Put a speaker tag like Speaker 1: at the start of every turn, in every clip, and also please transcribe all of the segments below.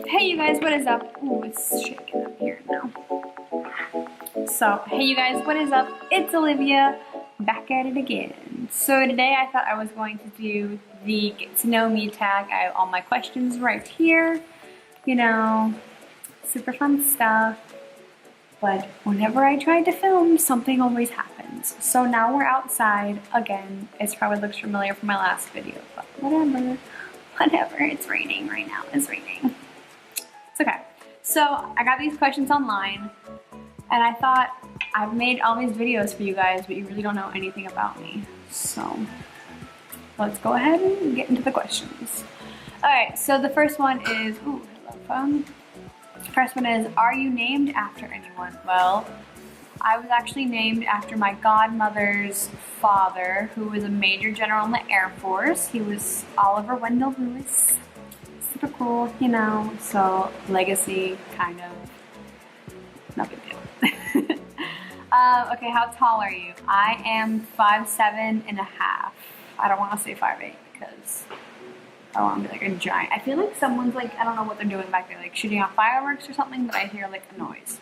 Speaker 1: Hey you guys, what is up? Ooh, it's shaking up here now. So, hey you guys, what is up? It's Olivia, back at it again. So today I thought I was going to do the get to know me tag. I have all my questions right here. You know, super fun stuff. But whenever I try to film, something always happens. So now we're outside again. It probably looks familiar from my last video, but whatever. Whatever, it's raining right now, it's raining. It's okay. So I got these questions online and I thought I've made all these videos for you guys, but you really don't know anything about me. So let's go ahead and get into the questions. All right, so the first one is, ooh, hello phone. First one is, are you named after anyone? Well, I was actually named after my godmother's father, who was a major general in the Air Force. He was Oliver Wendell Lewis. Super cool, you know, so legacy, kind of, no big deal. Okay, how tall are you? I am 5'7" and a half. I don't want to say 5'8" because I don't want to be like a giant. I feel like someone's like, I don't know what they're doing back there, like shooting off fireworks or something, but I hear like a noise.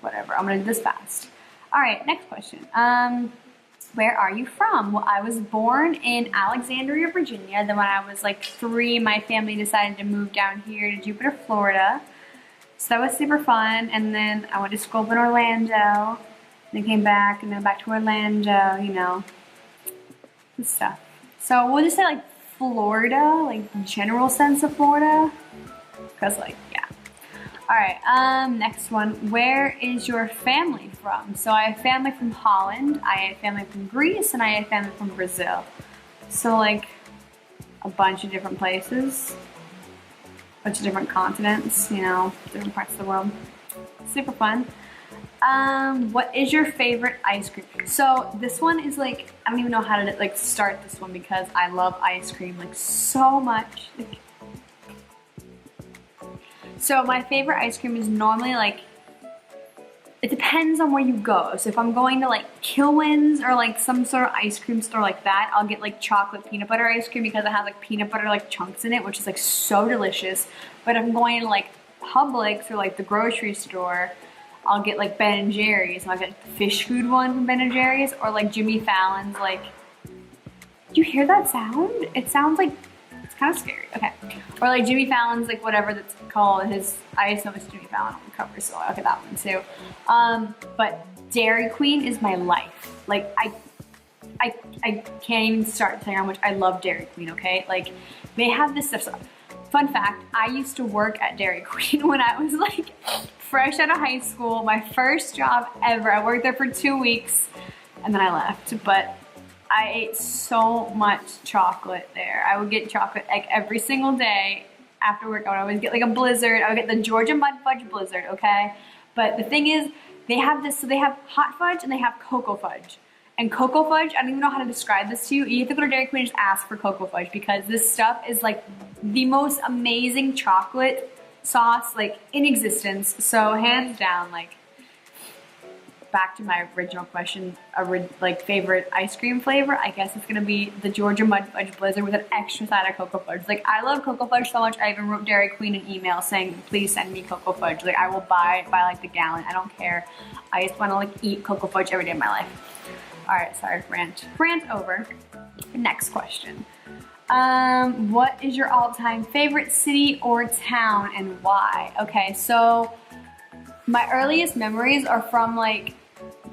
Speaker 1: Whatever, I'm gonna do this fast. All right, next question. Where are you from? Well, I was born in Alexandria, Virginia. Then when I was like 3, my family decided to move down here to Jupiter, Florida. So that was super fun. And then I went to school in Orlando. Then came back and then back to Orlando, you know, and stuff. So we'll just say like Florida, like general sense of Florida. Cause like, yeah. All right, next one. Where is your family from? So I have family from Holland, I have family from Greece, and I have family from Brazil. So like a bunch of different places, a bunch of different continents, you know, different parts of the world. Super fun. What is your favorite ice cream? So this one is like, I don't even know how to like start this one because I love ice cream like so much. Like, so my favorite ice cream is normally like, it depends on where you go. So if I'm going to like Kilwins or like some sort of ice cream store like that, I'll get like chocolate peanut butter ice cream because it has like peanut butter like chunks in it, which is like so delicious. But if I'm going to like Publix or like the grocery store, I'll get like Ben and Jerry's. And I'll get the fish food one from Ben and Jerry's or like Jimmy Fallon's like, do you hear that sound? It sounds like, it's kind of scary. Okay. Or like Jimmy Fallon's, like whatever that's called, I just know it's Jimmy Fallon on the cover, so I'll get that one too. But Dairy Queen is my life. Like I can't even start to tell you how much I love Dairy Queen, okay? Like they have this stuff. So, fun fact, I used to work at Dairy Queen when I was like fresh out of high school. My first job ever. I worked there for 2 weeks and then I left, but I ate so much chocolate there. I would get chocolate like every single day after work. I would always get like a blizzard. I would get the Georgia Mud Fudge Blizzard, okay? But the thing is, they have this, so they have hot fudge and they have cocoa fudge. And cocoa fudge, I don't even know how to describe this to you. You have to go to Dairy Queen and just ask for cocoa fudge because this stuff is like the most amazing chocolate sauce like in existence. So hands down, like, back to my original question, like favorite ice cream flavor, I guess it's gonna be the Georgia Mud Fudge Blizzard with an extra side of cocoa fudge. Like I love cocoa fudge so much, I even wrote Dairy Queen an email saying, please send me cocoa fudge. Like I will buy like the gallon, I don't care. I just wanna like eat cocoa fudge every day of my life. All right, sorry, rant over. Next question. What is your all-time favorite city or town and why? Okay, so my earliest memories are from like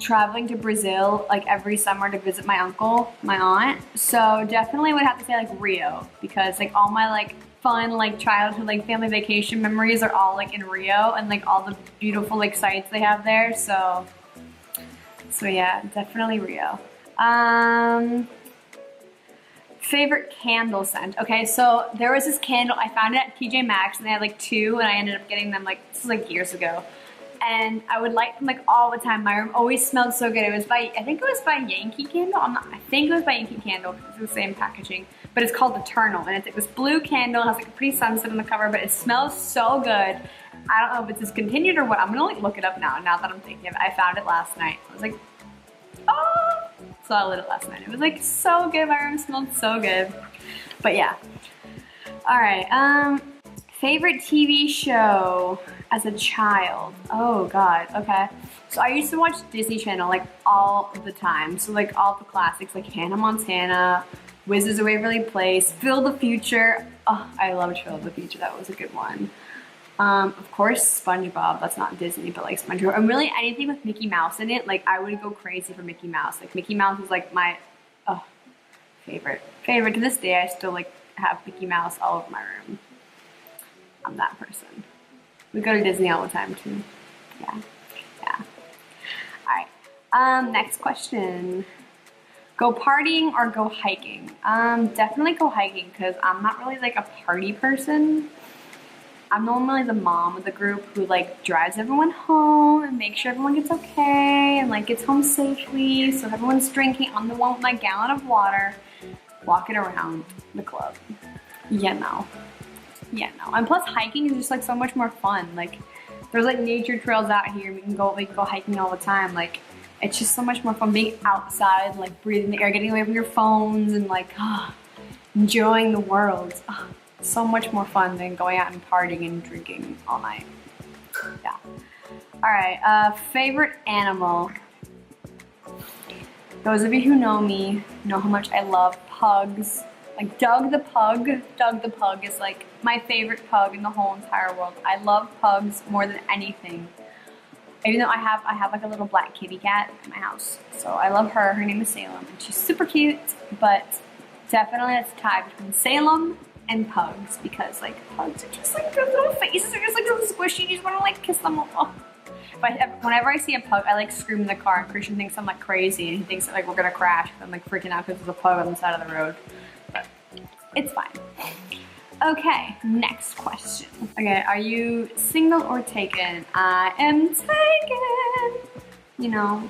Speaker 1: traveling to Brazil like every summer to visit my uncle, my aunt. So definitely would have to say like Rio because like all my like fun like childhood like family vacation memories are all like in Rio and like all the beautiful like sights they have there. So yeah, definitely Rio. Favorite candle scent. Okay, so there was this candle, I found it at TJ Maxx and they had like 2 and I ended up getting them like, this was like years ago. And I would light them like all the time. My room always smelled so good. It was by, I think it was by Yankee Candle. I think it was by Yankee Candle because it's the same packaging. But it's called Eternal and it's like this blue candle. It has like a pretty sunset on the cover, but it smells so good. I don't know if it's discontinued or what. I'm gonna like look it up now that I'm thinking of it. I found it last night. I was like, oh! So I lit it last night. It was like so good. My room smelled so good. But yeah. All right. Favorite TV show as a child? Oh God, okay. So I used to watch Disney Channel like all the time. So like all the classics like Hannah Montana, Wizards of Waverly Place, Phil the Future. Oh, I loved Phil the Future, that was a good one. Of course, SpongeBob, that's not Disney, but like SpongeBob. And really anything with Mickey Mouse in it, like I would go crazy for Mickey Mouse. Like Mickey Mouse is like my favorite. To this day, I still like have Mickey Mouse all over my room. I'm that person. We go to Disney all the time too. Yeah. Alright. Next question. Go partying or go hiking? Definitely go hiking because I'm not really like a party person. I'm normally the mom of the group who like drives everyone home and makes sure everyone gets okay and like gets home safely. So everyone's drinking. I'm the one with my gallon of water, walking around the club. Yeah, no. And plus hiking is just like so much more fun. Like there's like nature trails out here. We can go hiking all the time. Like it's just so much more fun being outside, like breathing the air, getting away from your phones and like enjoying the world. So much more fun than going out and partying and drinking all night. Yeah. Alright, favorite animal. Those of you who know me know how much I love pugs. Like Doug the pug is like my favorite pug in the whole entire world. I love pugs more than anything. Even though I have like a little black kitty cat in my house. So I love her. Her name is Salem and she's super cute, but definitely it's a tie between Salem and pugs because like pugs are just like their little faces are just like really squishy. You just want to like kiss them all. Whenever I see a pug, I like scream in the car and Christian thinks I'm like crazy and he thinks that like we're gonna crash. I'm like freaking out because there's a pug on the side of the road. But it's fine. Okay, next question. Okay, are you single or taken? I am taken. You know,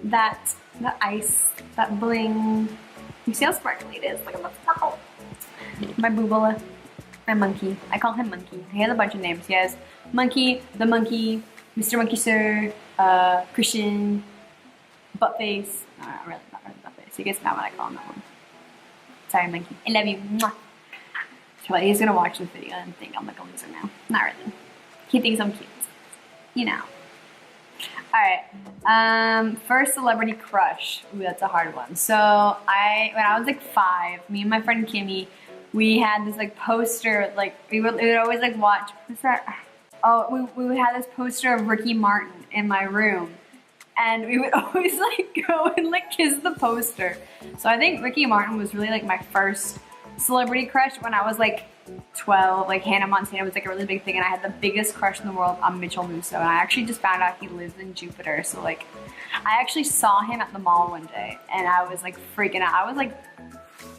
Speaker 1: the ice, that bling. You see how sparkly it is? Look at the sparkle. My boobola, my monkey. I call him Monkey. He has a bunch of names. He has Monkey, the Monkey, Mr. Monkey Sir, Christian, Buttface. No, not really Buttface. He gets mad when I call him that one. Sorry, Monkey. I love you. Mwah. So he's gonna watch this video and think I'm like a loser now. Not really. He thinks I'm cute. You know. Alright. First celebrity crush. Ooh, that's a hard one. So when I was like 5, me and my friend Kimmy, we had this like poster, like we would always like watch, what's that? Oh, we had this poster of Ricky Martin in my room. And we would always like go and like kiss the poster. So I think Ricky Martin was really like my first celebrity crush when I was like 12. Like Hannah Montana was like a really big thing and I had the biggest crush in the world on Mitchell Musso. And I actually just found out he lives in Jupiter. So like I actually saw him at the mall one day and I was like freaking out. I was like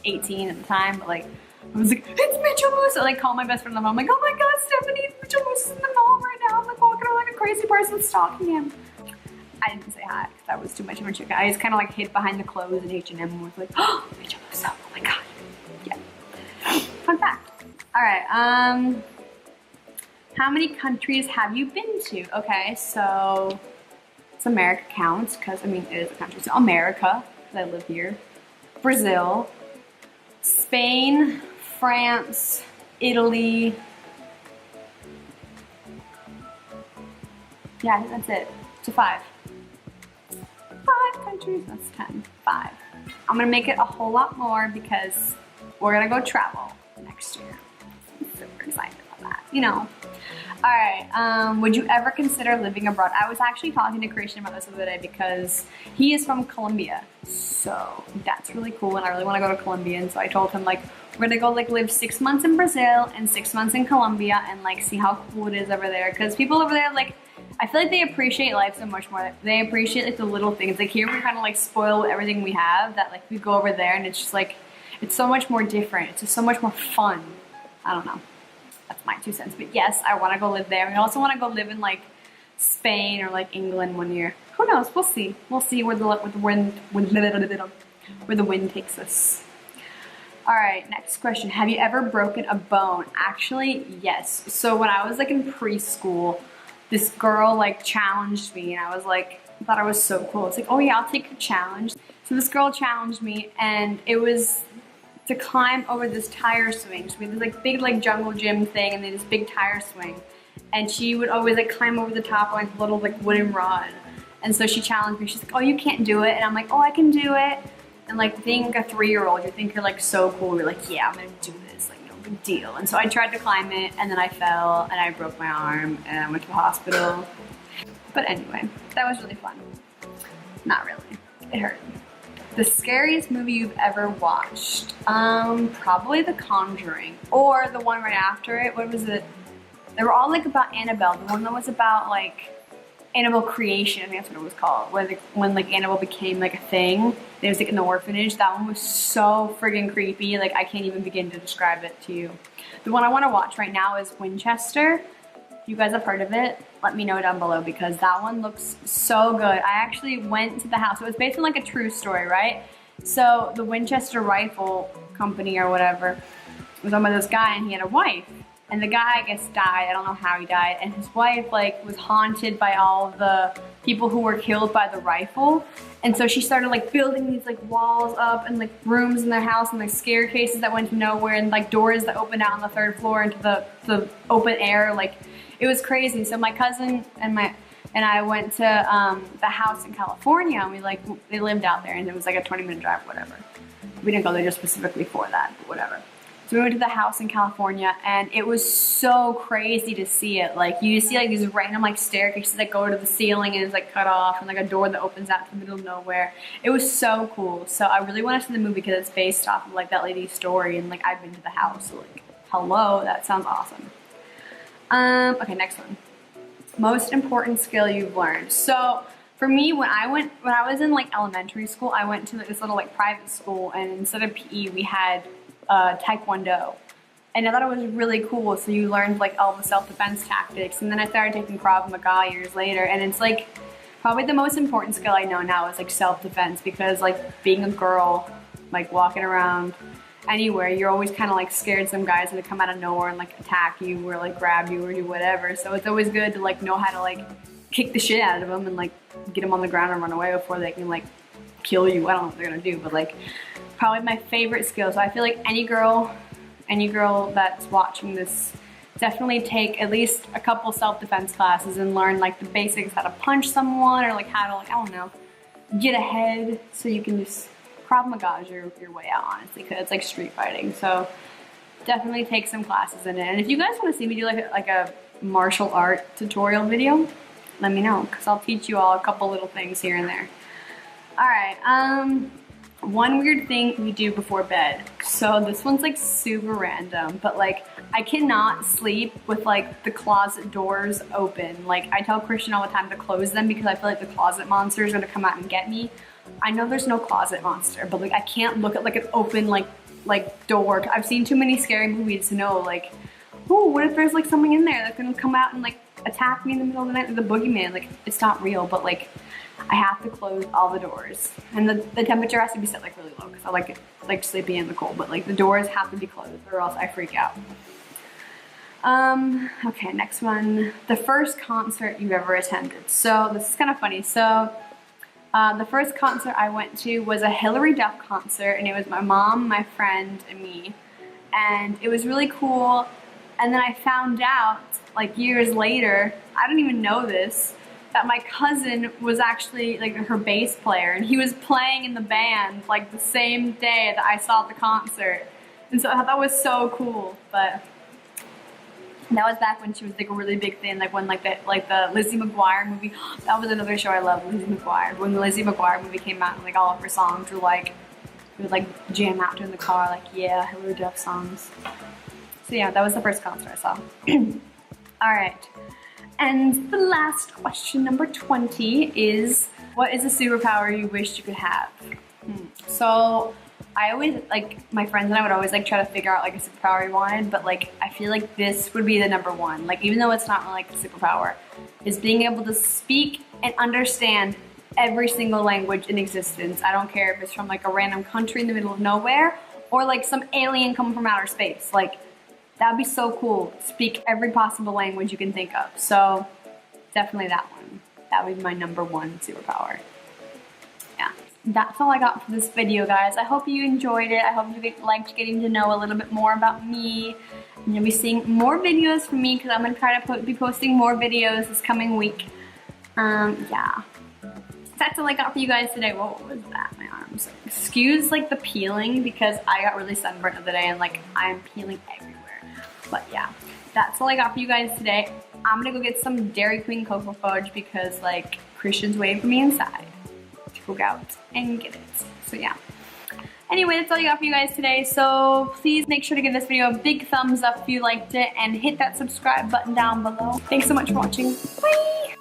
Speaker 1: 18 at the time, but like I was like, it's Mitchell Musso. Like call my best friend on the phone. I'm like, oh my God, Stephanie, Mitchell Musso's in the mall right now. I'm like walking around like a crazy person stalking him. I didn't say hi because that was too much of a chicken. I just kind of like hid behind the clothes in H&M and was like, oh, Mitchell Musso, oh my God. Yeah. Fun fact. All right. How many countries have you been to? Okay, so does America count? Because I mean, it is a country. So America, because I live here. Brazil, Spain, France, Italy. Yeah, I think that's it. So 5. 5 countries, that's 10. 5. I'm gonna make it a whole lot more because we're gonna go travel next year. I'm super excited about that, you know. All right, would you ever consider living abroad? I was actually talking to Christian about this the other day because he is from Colombia. So that's really cool and I really wanna go to Colombia. And so I told him like, we're gonna go like live 6 months in Brazil and 6 months in Colombia and like see how cool it is over there. Cause people over there like, I feel like they appreciate life so much more. They appreciate like the little things. Like here we kind of like spoil everything we have that like we go over there and it's just like, it's so much more different. It's just so much more fun. I don't know. That's my 2 cents. But yes, I want to go live there. I also want to go live in like Spain or like England one year. Who knows? We'll see. We'll see where the wind takes us. All right, next question. Have you ever broken a bone? Actually, yes. So when I was like in preschool, this girl like challenged me and I was like, I thought it was so cool. It's like, oh yeah, I'll take a challenge. So this girl challenged me and it was to climb over this tire swing. So we had this like big like jungle gym thing and then this big tire swing. And she would always like climb over the top on like a little like wooden rod. And so she challenged me. She's like, oh, you can't do it. And I'm like, oh, I can do it. And like being like a 3-year-old, you think you're like so cool. You're like, yeah, I'm gonna do this, like no big deal. And so I tried to climb it and then I fell and I broke my arm and I went to the hospital. But anyway, that was really fun. Not really, it hurt. The scariest movie you've ever watched? Probably The Conjuring or the one right after it. What was it? They were all like about Annabelle. The one that was about like Annabelle creation, I think that's what it was called. When like Annabelle became like a thing. It was like in the orphanage. That one was so friggin' creepy. Like I can't even begin to describe it to you. The one I want to watch right now is Winchester. If you guys have heard of it, let me know down below because that one looks so good. I actually went to the house. It was based on like a true story, right? So the Winchester Rifle Company or whatever was owned by this guy and he had a wife. And the guy, I guess, died. I don't know how he died. And his wife, like, was haunted by all the people who were killed by the rifle. And so she started, like, building these, like, walls up and, like, rooms in their house and, like, staircases that went to nowhere and, like, doors that opened out on the 3rd floor into the open air. Like, it was crazy. So my cousin and I went to the house in California. And they lived out there. And it was, like, a 20-minute drive, whatever. We didn't go there just specifically for that, but whatever. So we went to the house in California and it was so crazy to see it. Like you see like these random like staircases that go to the ceiling and it's like cut off and like a door that opens out to the middle of nowhere. It was so cool. So I really want to see the movie because it's based off of like that lady's story and like I've been to the house. So like, hello, that sounds awesome. Okay, next one. Most important skill you've learned. So for me, when I was in like elementary school, I went to like, this little like private school and instead of PE, we had Taekwondo. And I thought it was really cool. So you learned like all the self-defense tactics. And then I started taking Krav Maga years later. And it's like probably the most important skill I know now is like self-defense because like being a girl, like walking around anywhere, you're always kind of like scared some guys are gonna come out of nowhere and like attack you or like grab you or do whatever. So it's always good to like know how to like kick the shit out of them and like get them on the ground and run away before they can like kill you. I don't know what they're gonna do, but like probably my favorite skill. So I feel like any girl that's watching this definitely take at least a couple self-defense classes and learn like the basics, how to punch someone or like how to like, I don't know, get ahead so you can just Krav Maga your way out, honestly, because it's like street fighting. So definitely take some classes in it. And if you guys want to see me do like a martial art tutorial video, let me know because I'll teach you all a couple little things here and there. All right, one weird thing we do before bed. So this one's like super random, but like I cannot sleep with like the closet doors open. Like I tell Christian all the time to close them because I feel like the closet monster is gonna come out and get me. I know there's no closet monster, but like I can't look at like an open like door. I've seen too many scary movies to know like, oh, what if there's like something in there that's gonna come out and like attack me in the middle of the night like the boogeyman? Like it's not real, but like I have to close all the doors and the temperature has to be set like really low because I like sleeping in the cold, but like the doors have to be closed or else I freak out. Okay, next one. The first concert you've ever attended. So this is kind of funny. So the first concert I went to was a Hillary Duff concert and it was my mom, my friend, and me. And it was really cool. And then I found out like years later, I didn't even know this, that my cousin was actually like her bass player and he was playing in the band like the same day that I saw the concert. And so I thought that was so cool. But that was back when she was like a really big thing, like when like the Lizzie McGuire movie. That was another show I loved, Lizzie McGuire. When the Lizzie McGuire movie came out, like all of her songs were like, we would like jam out to in the car, like yeah, Hillary Duff songs. So yeah, that was the first concert I saw. All right. And the last question, number 20, is what is a superpower you wish you could have? So I always, like, my friends and I would always like try to figure out like a superpower we wanted, but like I feel like this would be the number one. Like even though it's not really like a superpower, is being able to speak and understand every single language in existence. I don't care if it's from like a random country in the middle of nowhere or like some alien coming from outer space. Like that'd be so cool. Speak every possible language you can think of. So definitely that one. That would be my number one superpower. Yeah. that's all I got for this video, guys. I hope you enjoyed it. I hope you liked getting to know a little bit more about me. And you'll be seeing more videos from me because I'm going to try to be posting more videos this coming week. Yeah. That's all I got for you guys today. Whoa, what was that? My arms. Excuse like the peeling because I got really sunburnt the other day and like I'm peeling everywhere. But yeah, that's all I got for you guys today. I'm gonna go get some Dairy Queen Cocoa Fudge because like Christian's waiting for me inside to go out and get it. So yeah. Anyway, that's all I got for you guys today. So please make sure to give this video a big thumbs up if you liked it and hit that subscribe button down below. Thanks so much for watching. Bye!